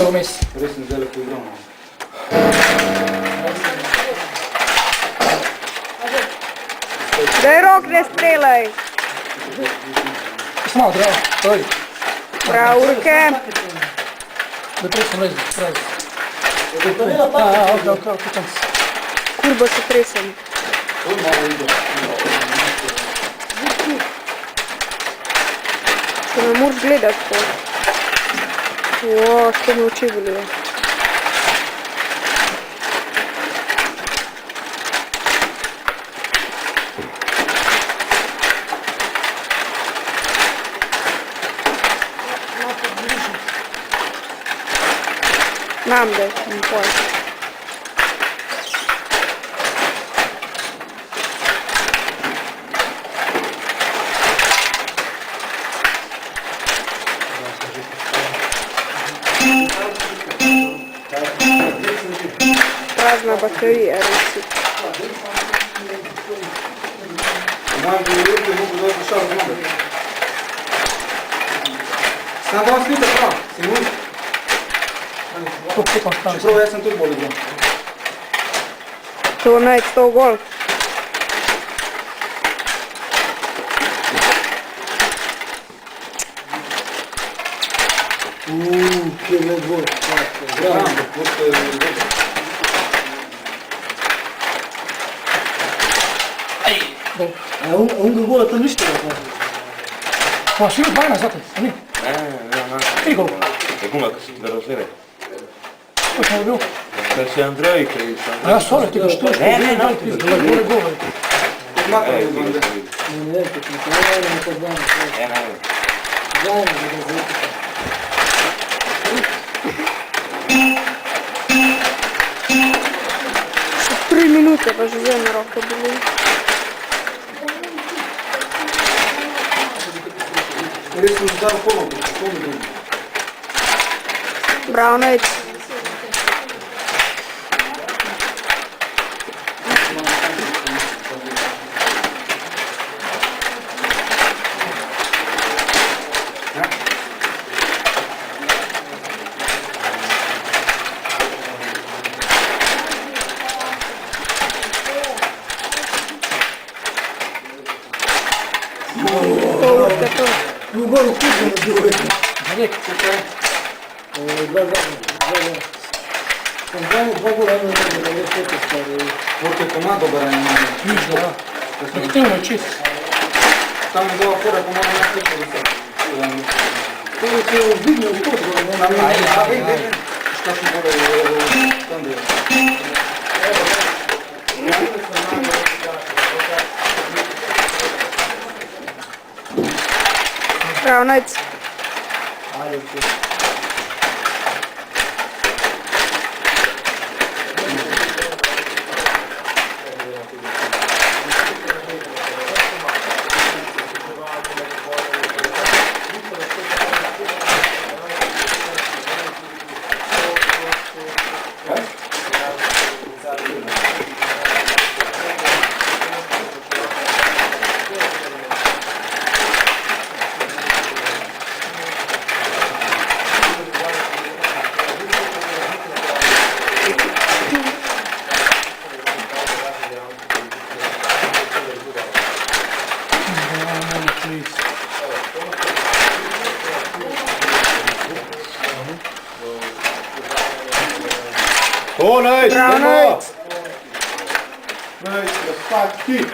Evo Messi. Res sem zdaj lepo igral. Daj rok, ne streljaj. Samo malo, bravo. Oj. Bravo, ruke. Lepo sem rezal, pravi. Ok, tam si. Kurbo se tresem. To je malo ide. Če me moraš gledati to. Jo, što mi oči bolijo. Znam da je, mi pojď. Prazna baterija, reci. Znam da je ljudi mogu doći šal od noge. Sam da vam slika prav, Simun. Če prav, jaz sem tudi bolj igral. To naj 100 gol. Kje je gol? Bravo, pošto je dobro. A on gola tam ništa ne zna. Pa si imao 12 zato, a mi? Tri gola. Nekuma da razgleda. Ko smo bilo? Da si Andrej koji A ja stvarno ti ga što je? Ne, Gore gola. Makar je bande. Ne, ne to znam. Zajedno da razlikite. 3 minute pa že zdaj na roke bili. Res sem zdaj v pologu, to mi dobro. Bravo, Nejc. U goru kućno bilo je. Nek. Dva. Sam znamo 2 gola, jedno da je sve to stvari. Porto je komando baranje imamo. Viš da. Aktivno je čist. Tam je bila fora komando na sliku da se. To je se ozbiljno u pot gola, ne? Ajde. Šta smo gore tam da je. Bravo, Nejc. Ajde, To Nejc! Bravo, Nejc. Nejc, da spati!